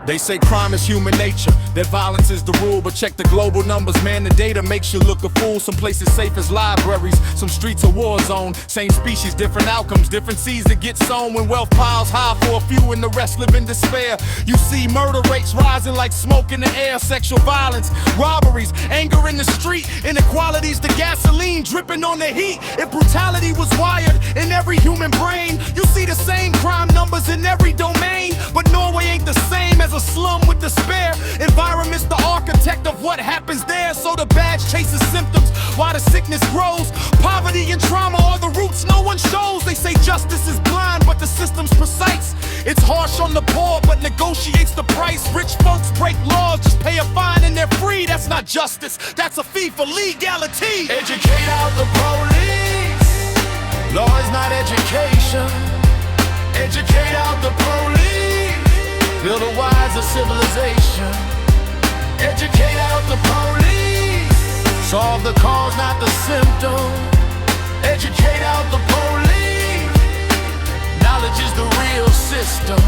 They say crime is human nature, that violence is the rule. But check the global numbers, man, the data makes you look a fool. Some places safe as libraries, some streets a war zone. Same species, different outcomes, different seeds that get sown. When wealth piles high for a few and the rest live in despair. You see murder rates rising like smoke in the air. Sexual violence, robberies, anger in the street. Inequalities, the gasoline dripping on the heat. If brutality was wired in every human brain, you see the same crime numbers in every domain. But Norway ain't the same as a slum with despair. Environment's the architect of what happens there. So the badge chases symptoms while the sickness grows. Poverty and trauma are the roots no one shows. They say justice is blind, but the system's precise. It's harsh on the poor, but negotiates the price. Rich folks break laws, just pay a fine and they're free. That's not justice, that's a fee for legality. Educate out the police. Law is not education. Educate out the police. Build a wiser civilization. Educate out the police. Solve the cause, not the symptom. Educate out the police. Knowledge is the real system.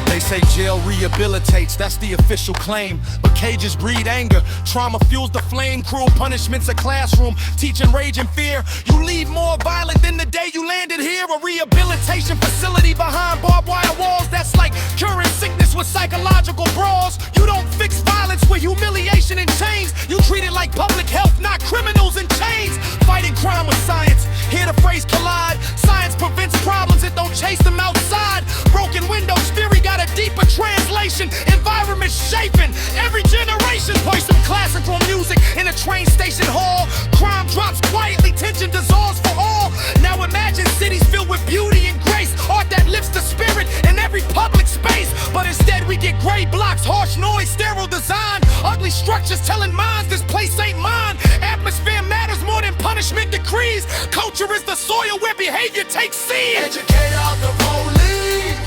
They say jail rehabilitates, that's the official claim. But cages breed anger, trauma fuels the flame. Cruel punishment's a classroom, teaching rage and fear. You leave more violent than the day you landed here. A rehabilitation facility behind barbed wire walls. That's like curing sickness with psychological brawls. You don't fix violence with humiliation and chains. You treat it like public health, not criminals in chains. Fighting crime with science, hear the phrase collide. Science prevents problems, it don't chase them outside. Broken windows, theory got a deeper translation. Environment shaping every generation. Play some classical music in a train station hall. Crime drops quietly, tension dissolves for all. Now imagine cities filled with beauty and grace. Art that lifts the spirit in every public space. But instead we get gray blocks, harsh noise, sterile design. Ugly structures telling minds this place ain't mine. Atmosphere matters more than punishment decrees. Culture is the soil where behavior takes seed. Educate out the police.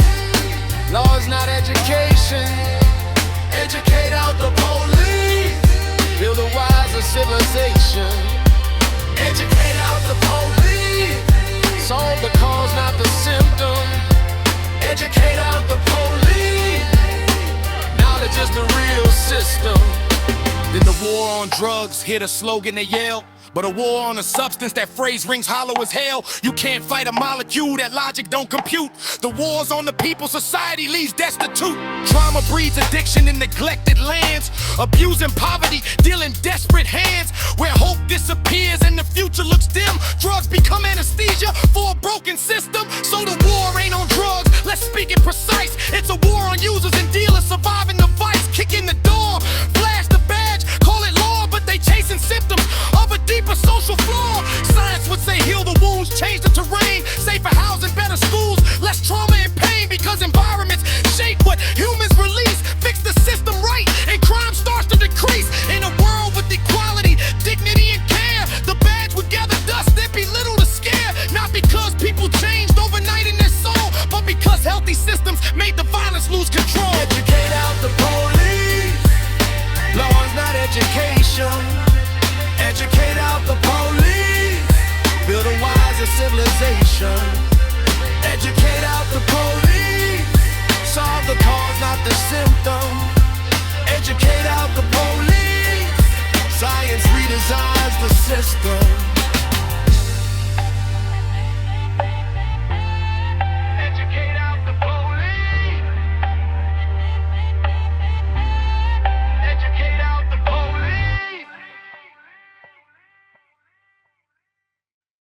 Law is not education. Educate out the police. Build a wiser civilization. Educate out the police. Solve the cause, not the symptom. Educate out the police. Knowledge is the real system. Then the war on drugs, hear the slogan they yell. But a war on a substance, that phrase rings hollow as hell. You can't fight a molecule, that logic don't compute. The war's on the people, society leaves destitute. Trauma breeds addiction in neglected lands. Abuse and poverty deal in desperate hands. Where hope disappears and the future looks dim. Drugs become anesthesia for a broken system. So the war ain't on drugs, let's speak it precise. It's a war on users and dealers surviving the vice. Kick in the door, flash the badge, call it law, but they chasing symptoms of a deeper social flaw. Science would say heal the wounds, change the terrain. Safer housing, better schools, less trauma and pain. Because environments shape what humans release. Fix the system right and crime starts to decrease. In a world with equality, dignity and care, the badge would gather dust, there'd be little to scare. Not because people changed overnight in their soul, but because healthy systems made the violence lose control. Educate out the police. Law is not education. Educate out the police. Build a wiser civilization. Educate out the police. Solve the cause, not the symptom. Educate out the police. Science redesigns the system.